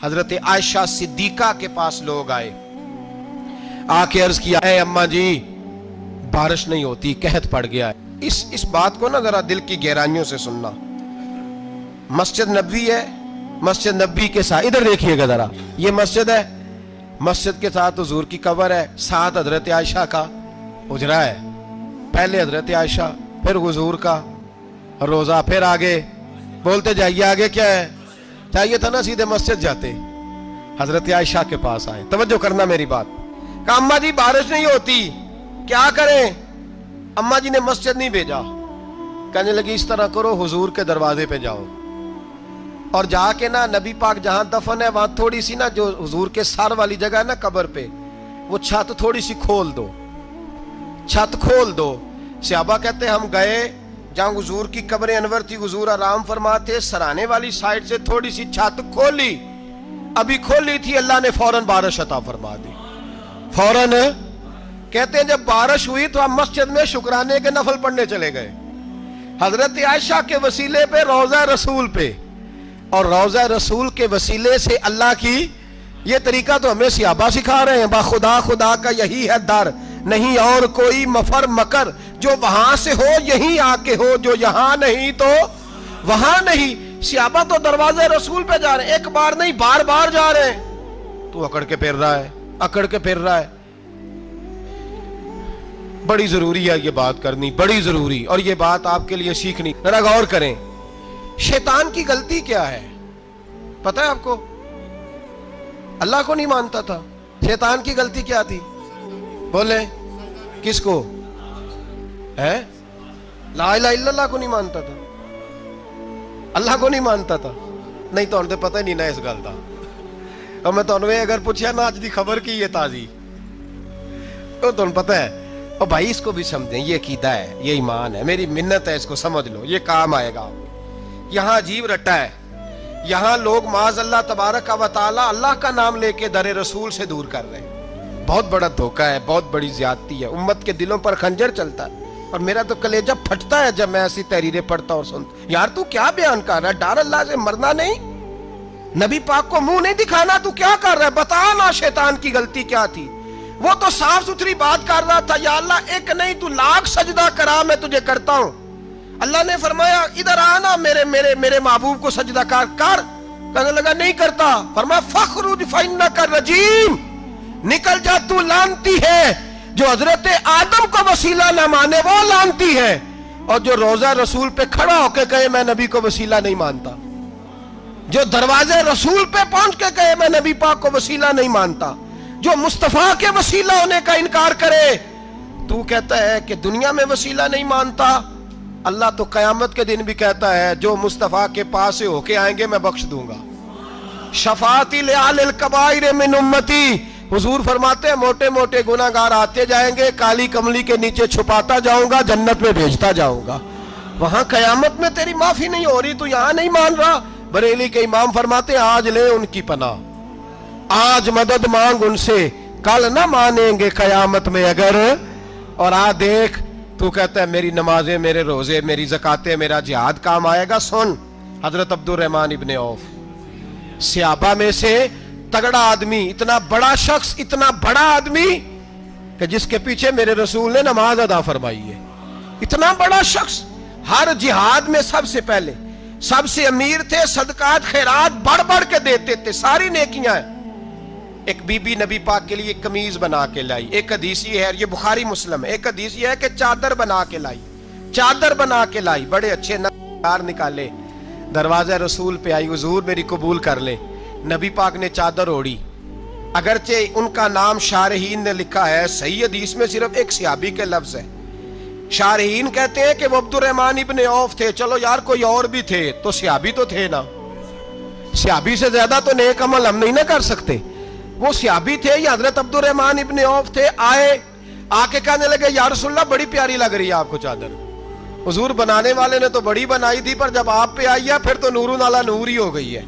حضرت عائشہ صدیقہ کے پاس لوگ آئے, آ کے عرض کیا ہے اما جی بارش نہیں ہوتی, قحط پڑ گیا ہے. اس بات کو نا ذرا دل کی گہرائیوں سے سننا. مسجد نبوی ہے, مسجد نبوی کے ساتھ ادھر دیکھیے گا ذرا, یہ مسجد ہے, مسجد کے ساتھ حضور کی قبر ہے, ساتھ حضرت عائشہ کا حجرہ ہے. پہلے حضرت عائشہ, پھر حضور کا روزہ, پھر آگے بولتے جائیے آگے کیا ہے. چاہیے تھا نا سیدھے مسجد جاتے. حضرت عائشہ کے پاس آئے, توجہ کرنا میری بات. کہا اماں جی بارش نہیں ہوتی, کیا کریں؟ اماں جی نے مسجد نہیں بھیجا, کہنے لگی اس طرح کرو حضور کے دروازے پہ جاؤ اور جا کے نا نبی پاک جہاں دفن ہے وہاں تھوڑی سی نا جو حضور کے سر والی جگہ ہے نا قبر پہ, وہ چھت تھوڑی سی کھول دو, چھت کھول دو. صحابہ کہتے ہیں ہم گئے جہاں حضور کی قبر انور تھی, حضور آرام فرماتے, سرانے والی سائڈ سے تھوڑی سی چھت کھولی, ابھی کھولی تھی اللہ نے فوراً بارش عطا فرما دی. فوراً کہتے ہیں جب بارش ہوئی تو ہم مسجد میں شکرانے کے نفل پڑھنے چلے گئے, حضرت عائشہ کے وسیلے پہ, روضہ رسول پہ, اور روضہ رسول کے وسیلے سے اللہ کی. یہ طریقہ تو ہمیں صحابہ سکھا رہے ہیں, با خدا خدا کا یہی ہے در, نہیں اور کوئی مفر مکر, جو وہاں سے ہو یہیں آ کے ہو, جو یہاں نہیں تو وہاں نہیں. صحابہ تو دروازے رسول پہ جا رہے ہیں, ایک بار نہیں بار بار جا رہے ہیں, تو اکڑ کے پھر رہا ہے, اکڑ کے پھر رہا ہے. بڑی ضروری ہے یہ بات کرنی, بڑی ضروری, اور یہ بات آپ کے لیے سیکھنی. ذرا غور کریں, شیطان کی غلطی کیا ہے پتہ ہے آپ کو؟ اللہ کو نہیں مانتا تھا. شیطان کی غلطی کیا تھی بولے؟ کس کو ہے؟ لا الہ الا اللہ کو نہیں مانتا تھا, اللہ کو نہیں مانتا تھا. نہیں تو انہیں پتہ ہی نہیں نا اس گل دا. اور میں تو انہیں اگر پوچھا نا آج دی خبر کی یہ تازی, تو تمہیں پتہ ہے. اور بھائی اس کو بھی سمجھیں, یہ عقیدہ ہے, یہ ایمان ہے, میری منت ہے, اس کو سمجھ لو, یہ کام آئے گا. یہاں عجیب رٹا ہے, یہاں لوگ معاذ اللہ تبارک و تعالی اللہ کا نام لے کے در رسول سے دور کر رہے ہیں. بہت بڑا دھوکہ ہے, بہت بڑی زیادتی ہے, امت کے دلوں پر خنجر چلتا ہے. اور میرا تو کلیجہ پھٹتا ہے جب میں ایسی تحریریں پڑھتا اور سنتا. یار تو کیا بیان کر رہا ہے؟ ڈر اللہ سے مرنا نہیں, نبی پاک کو منہ نہیں دکھانا, تو کیا کر رہا ہے؟ بتا نا شیطان کی غلطی کیا تھی. وہ تو صاف ستھری بات کر رہا تھا, یا اللہ ایک نہیں تو لاکھ سجدہ کرا میں تجھے کرتا ہوں. اللہ نے فرمایا ادھر آنا, میرے محبوب کو سجدہ کر. کہنے لگا نہیں کرتا. فرمایا فخرج فإنک رجیم, نکل جا تو لعنتی ہے. جو حضرت آدم کو وسیلہ نہ مانے وہ لعنتی ہے, اور جو روضہ رسول پہ کھڑا ہو کے کہے میں نبی کو وسیلہ نہیں مانتا, جو دروازے رسول پہ پہنچ کے کہے میں نبی پاک کو وسیلہ نہیں مانتا, جو مصطفیٰ کے وسیلہ ہونے کا انکار کرے, تو کہتا ہے کہ دنیا میں وسیلہ نہیں مانتا. اللہ تو قیامت کے دن بھی کہتا ہے جو مصطفیٰ کے پاس سے ہو کے آئیں گے میں بخش دوں گا. شفاعتی لآل الکبائر من امتی, حضور فرماتے ہیں موٹے موٹے گناہگار آتے جائیں گے, کالی کملی کے نیچے چھپاتا جاؤں گا, جنت میں بھیجتا جاؤں گا. وہاں قیامت میں تیری معافی نہیں ہو رہی, تو یہاں نہیں مان رہا. بریلی کے امام فرماتے ہیں آج لے ان کی پناہ, آج مدد مانگ ان سے, کل نہ مانیں گے قیامت میں اگر. اور دیکھ تو کہتا ہے میری نمازیں, میرے روزے, میری زکاتیں, میرا جہاد کام آئے گا. سن, حضرت عبد الرحمن ابن عوف صحابہ میں سے تگڑا آدمی, اتنا بڑا شخص, اتنا بڑا آدمی کہ جس کے پیچھے میرے رسول نے نماز ادا فرمائی ہے. اتنا بڑا شخص, ہر جہاد میں سب سے پہلے, سب سے امیر تھے, صدقات خیرات بڑھ بڑھ کے دیتے تھے, ساری نیکیاں ہیں. ایک بی بی نبی پاک کے لیے قمیض بنا کے لائی. ایک حدیث یہ ہے, یہ بخاری مسلم ہے, ایک حدیث یہ ہے کہ چادر بنا کے لائی, چادر بنا کے لائی, بڑے اچھے نقار نکالے, دروازہ رسول پہ آئی, حضور میری قبول کر لیں. نبی پاک نے چادر اوڑی, اگرچہ ان کا نام شارحین نے لکھا ہے, صحیح حدیث میں صرف ایک صحابی کے لفظ ہے. شارحین کہتے ہیں کہ وہ عبد الرحمن ابن عوف تھے. چلو یار کوئی اور بھی تھے تو صحابی تو تھے نا, صحابی سے زیادہ تو نیک عمل ہم نہیں نہ کر سکتے. وہ صحابی تھے, یا حضرت عبد الرحمن ابن عوف تھے. آئے, آ کے کہنے لگے یا رسول اللہ بڑی پیاری لگ رہی ہے آپ کو چادر. حضور بنانے والے نے تو بڑی بنائی تھی, پر جب آپ پہ آئی ہے پھر تو نور علی نور ہی ہو گئی ہے.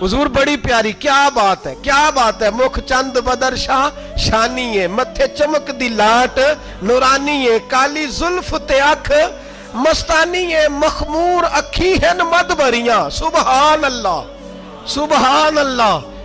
حضور بڑی پیاری, کیا بات ہے, کیا بات ہے. مکھ چند بدر شاہ شانی ہے, متھے چمک دی لاٹ نورانی ہے, کالی زلف تے اکھ مستانی ہے, مخمور اکھی ہیں مد بریاں. سبحان اللہ, سبحان اللہ.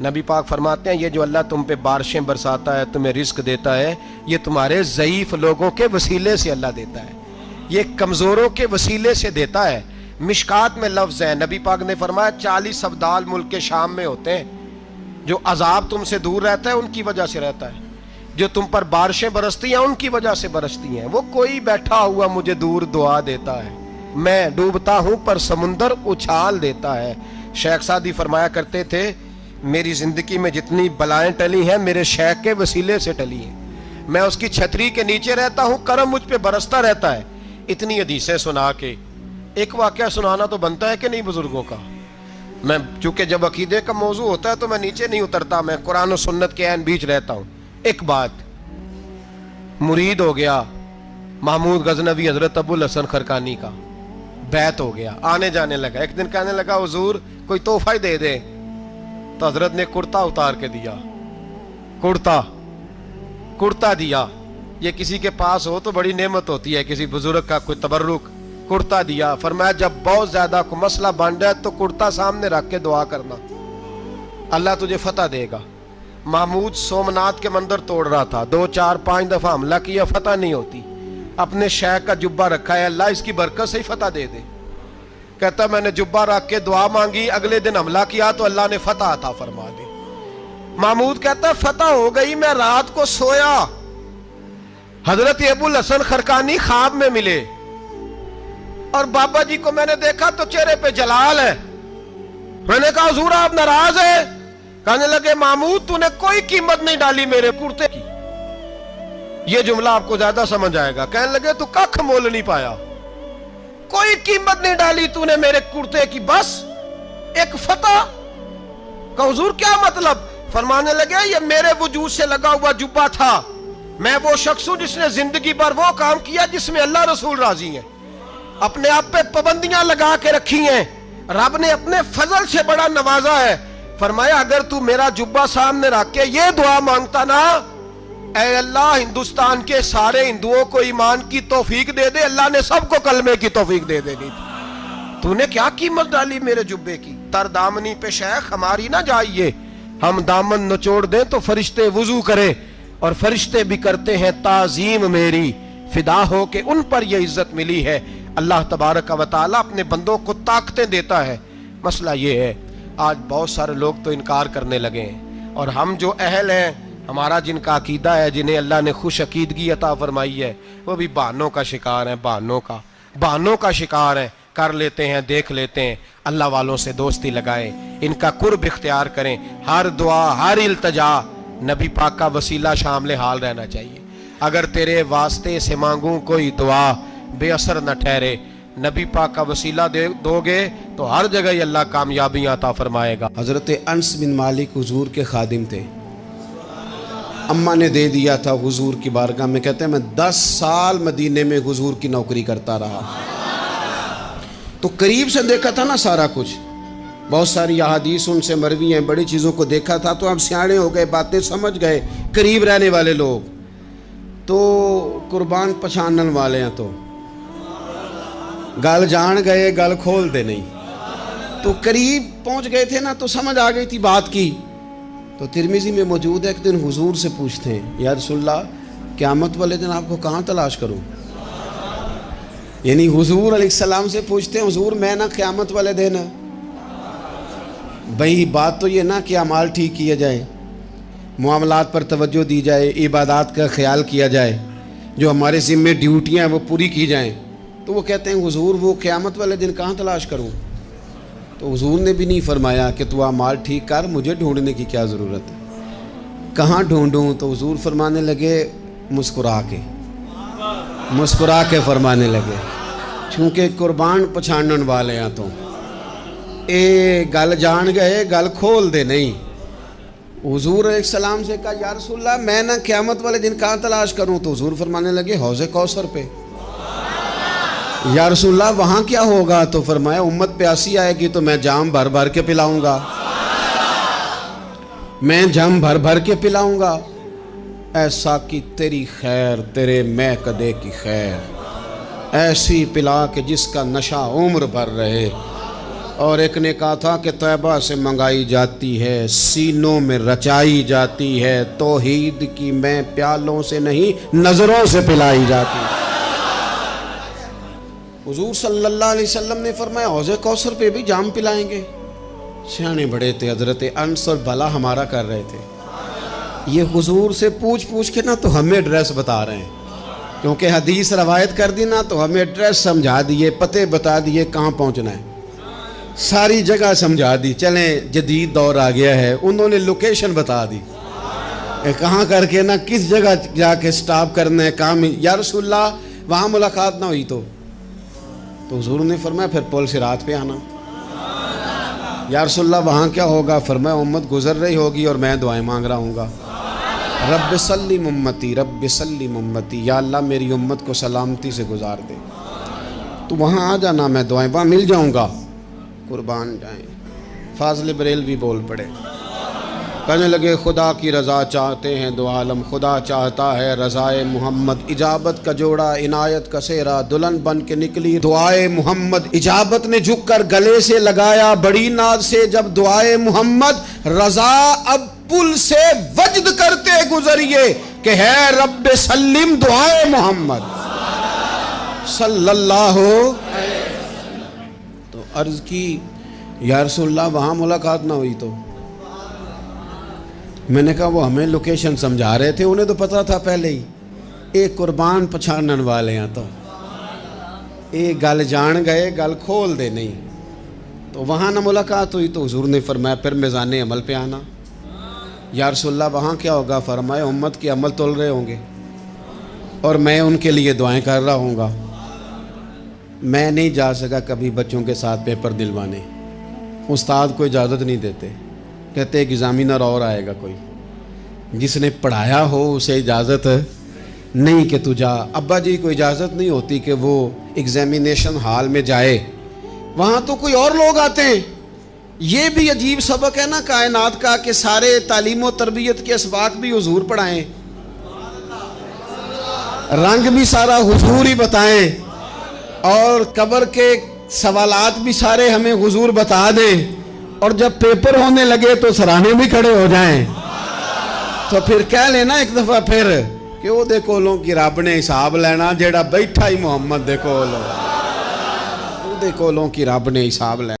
نبی پاک فرماتے ہیں یہ جو اللہ تم پہ بارشیں برساتا ہے، تمہیں رزق دیتا ہے، یہ تمہارے ضعیف لوگوں کے وسیلے سے اللہ دیتا ہے، یہ کمزوروں کے وسیلے سے دیتا ہے۔ مشکات میں لفظ ہے، نبی پاک نے فرمایا 40 ابدال ملک کے شام میں ہوتے ہیں، جو عذاب تم سے دور رہتا ہے ان کی وجہ سے رہتا ہے، جو تم پر بارشیں برستی ہیں ان کی وجہ سے برستی ہیں۔ وہ کوئی بیٹھا ہوا مجھے دور دعا دیتا ہے، میں ڈوبتا ہوں پر سمندر اچھال دیتا ہے۔ شیخ سعدی فرمایا کرتے تھے میری زندگی میں جتنی بلائیں ٹلی ہیں میرے شیخ کے وسیلے سے ٹلی ہیں، میں اس کی چھتری کے نیچے رہتا ہوں، کرم مجھ پہ برستا رہتا ہے۔ اتنی حدیثیں سنا کے ایک واقعہ سنانا تو بنتا ہے کہ نہیں بزرگوں کا؟ میں چونکہ جب عقیدے کا موضوع ہوتا ہے تو میں نیچے نہیں اترتا، میں قرآن و سنت کے عین بیچ رہتا ہوں۔ ایک بات، مرید ہو گیا محمود غزنوی حضرت ابو الحسن خرقانی کا، بیعت ہو گیا، آنے جانے لگا۔ ایک دن کہنے لگا حضور کوئی تحفہ ہی دے دے، تو حضرت نے کرتا اتار کے دیا، کرتا دیا۔ یہ کسی کے پاس ہو تو بڑی نعمت ہوتی ہے، کسی بزرگ کا کوئی تبرک، کرتا دیا۔ فرمایا جب بہت زیادہ کوئی مسئلہ بن جائے تو کرتا سامنے رکھ کے دعا کرنا، اللہ تجھے فتح دے گا۔ محمود سومنات کے مندر توڑ رہا تھا، 2 4 5 دفعہ حملہ کیا، فتح نہیں ہوتی۔ اپنے شیخ کا جبہ رکھا ہے، اللہ اس کی برکت سے ہی فتح دے دے۔ کہتا میں نے جبہ رکھ کے دعا مانگی، اگلے دن حملہ کیا تو اللہ نے فتح عطا فرما دی۔ محمود کہتا فتح ہو گئی، میں رات کو سویا، حضرت ابو الحسن خرقانی خواب میں ملے، اور بابا جی کو میں نے دیکھا تو چہرے پہ جلال ہے۔ میں نے کہا حضور آپ ناراض ہیں؟ کہنے لگے محمود تو نے کوئی قیمت نہیں ڈالی میرے کرتے کی۔ یہ جملہ آپ کو زیادہ سمجھ آئے گا۔ کہنے لگے تو ککھ مول نہیں پایا، کوئی قیمت نہیں ڈالی تو نے میرے کرتے کی، بس ایک فتح۔ کہ حضور کیا مطلب؟ فرمانے لگے یہ میرے وجود سے لگا ہوا جبہ تھا، میں وہ شخص ہوں جس نے زندگی بھر وہ کام کیا جس میں اللہ رسول راضی ہیں، اپنے آپ پہ پابندیاں لگا کے رکھی ہیں، رب نے اپنے فضل سے بڑا نوازا ہے۔ فرمایا اگر تو میرا جبہ سامنے رکھ کے یہ دعا مانگتا نا، اے اللہ ہندوستان کے سارے ہندوؤں کو ایمان کی توفیق دے دے، اللہ نے سب کو کلمے کی توفیق دے دینی تھی۔ تو نے کیا قیمت ڈالی میرے جبے کی؟ تر دامنی پہ شیخ ہماری نہ جائیے، ہم دامن نچوڑ دیں تو فرشتے وضو کرے، اور فرشتے بھی کرتے ہیں تعظیم میری، فدا ہو کہ ان پر یہ عزت ملی ہے۔ اللہ تبارک و تعالی اپنے بندوں کو طاقتیں دیتا ہے۔ مسئلہ یہ ہے آج بہت سارے لوگ تو انکار کرنے لگے ہیں، اور ہم جو اہل ہیں، ہمارا جن کا عقیدہ ہے، جنہیں اللہ نے خوش عقیدگی عطا فرمائی ہے، وہ بھی بہانوں کا شکار ہیں، بہانوں کا شکار ہیں۔ کر لیتے ہیں، دیکھ لیتے ہیں، اللہ والوں سے دوستی لگائیں، ان کا قرب اختیار کریں، ہر دعا ہر التجا نبی پاک کا وسیلہ شامل حال رہنا چاہیے۔ اگر تیرے واسطے سے مانگوں کوئی دعا بے اثر نہ ٹھہرے، نبی پاک کا وسیلہ دو گے تو ہر جگہ ہی اللہ کامیابیاں عطا فرمائے گا۔ حضرت انس بن مالک حضور کے خادم تھے، اماں نے دے دیا تھا حضور کی بارگاہ میں، کہتے ہیں میں 10 سال مدینے میں حضور کی نوکری کرتا رہا، تو قریب سے دیکھا تھا نا سارا کچھ، بہت ساری احادیث ان سے مروی ہیں، بڑی چیزوں کو دیکھا تھا، تو ہم سیانے ہو گئے، باتیں سمجھ گئے، قریب رہنے والے لوگ تو قربان پچھانن والے ہیں، تو گل جان گئے گل کھول دے نہیں، تو قریب پہنچ گئے تھے نا، تو سمجھ آ گئی تھی بات کی۔ تو ترمذی میں موجود ہے، ایک دن حضور سے پوچھتے ہیں یا رسول اللہ قیامت والے دن آپ کو کہاں تلاش کروں؟ یعنی حضور علیہ السلام سے پوچھتے ہیں حضور میں نا قیامت والے دن، بھئی بات تو یہ نا کہ اعمال ٹھیک کیا جائے، معاملات پر توجہ دی جائے، عبادات کا خیال کیا جائے، جو ہمارے ذمے ڈیوٹیاں ہیں وہ پوری کی جائیں۔ تو وہ کہتے ہیں حضور وہ قیامت والے دن کہاں تلاش کروں؟ تو حضور نے بھی نہیں فرمایا کہ تو اعمال ٹھیک کر، مجھے ڈھونڈنے کی کیا ضرورت ہے، کہاں ڈھونڈوں؟ تو حضور فرمانے لگے مسکرا کے فرمانے لگے، چونکہ قربان پچھانن والے ہیں، تو اے گل جان گئے گل کھول دے نہیں۔ حضور علیہ السلام سے کہا یا رسول اللہ میں نہ قیامت والے دن کہاں تلاش کروں؟ تو حضور فرمانے لگے حوض کوثر پہ۔ یا رسول اللہ وہاں کیا ہوگا؟ تو فرمایا امت پیاسی آئے گی تو میں جام بھر بھر کے پلاؤں گا، میں جام بھر بھر کے پلاؤں گا۔ ایسا کہ تیری خیر تیرے میں کدے کی خیر، ایسی پلا کہ جس کا نشہ عمر بھر رہے۔ اور ایک نے کہا تھا کہ طیبہ سے منگائی جاتی ہے، سینوں میں رچائی جاتی ہے، توحید کی میں پیالوں سے نہیں نظروں سے پلائی جاتی ہے۔ حضور صلی اللہ علیہ وسلم نے فرمایا حوض کوثر پہ بھی جام پلائیں گے؟ سیانے بڑے تھے حضرت انس اور بھلا ہمارا کر رہے تھے۔ یہ حضور سے پوچھ کے نا تو ہمیں ایڈریس بتا رہے ہیں، کیونکہ حدیث روایت کر دی نا تو ہمیں ایڈریس سمجھا دیے، پتے بتا دیے کہاں پہنچنا ہے، ساری جگہ سمجھا دی۔ چلیں جدید دور آ گیا ہے، انہوں نے لوکیشن بتا دی کہاں کر کے نا کس جگہ جا کے سٹاپ کرنا ہے کام۔ یا رسول اللہ وہاں ملاقات نہ ہوئی تو حضور نے فرمایا پھر پل صراط پہ آنا۔ یا رسول اللہ وہاں کیا ہوگا؟ فرمایا امت گزر رہی ہوگی اور میں دعائیں مانگ رہا ہوں گا، رب سلم امتی، رب سلم امتی، یا اللہ میری امت کو سلامتی سے گزار دے۔ تو وہاں آ جانا، میں دعائیں وہاں مل جاؤں گا، قربان جائیں۔ فاضل بریلوی بول پڑے، کہنے لگے خدا کی رضا چاہتے ہیں دو عالم، خدا چاہتا ہے رضائے محمد، اجابت کا جوڑا عنایت کا سہرا، دلہن بن کے نکلی دعائے محمد، اجابت نے جھک کر گلے سے لگایا بڑی ناز سے جب دعائے محمد، رضا اب پل سے وجد کرتے گزریے کہ ہے رب سلم دعائے محمد صلی اللہ تو عرض کی یا رسول اللہ وہاں ملاقات نہ ہوئی تو؟ میں نے کہا وہ ہمیں لوکیشن سمجھا رہے تھے، انہیں تو پتا تھا پہلے ہی، ایک قربان پچھانن والے ہیں تو ایک گل جان گئے گل کھول دے نہیں، تو وہاں نہ ملاقات ہوئی تو حضور نے فرمایا پھر میزان عمل پہ آنا۔ یا رسول اللہ وہاں کیا ہوگا؟ فرمایا امت کے عمل تول رہے ہوں گے اور میں ان کے لیے دعائیں کر رہا ہوں گا۔ میں نہیں جا سکا کبھی بچوں کے ساتھ پیپر دلوانے، استاد کو اجازت نہیں دیتے، کہتے ایگزامینر اور آئے گا کوئی، جس نے پڑھایا ہو اسے اجازت نہیں کہ تو جا۔ ابا جی کو اجازت نہیں ہوتی کہ وہ ایگزامینیشن ہال میں جائے، وہاں تو کوئی اور لوگ آتے ہیں۔ یہ بھی عجیب سبق ہے نا کائنات کا کہ سارے تعلیم و تربیت کے اسباق بھی حضور پڑھائیں، رنگ بھی سارا حضور ہی بتائیں، اور قبر کے سوالات بھی سارے ہمیں حضور بتا دیں، اور جب پیپر ہونے لگے تو سرانے بھی کھڑے ہو جائیں، تو پھر کہہ لینا ایک دفعہ پھر کہ وہ دے کولوں کی رب نے حساب لینا جیڑا بیٹھا ہی محمد دے کولوں، وہ دے کولوں کی رب نے حساب لینا۔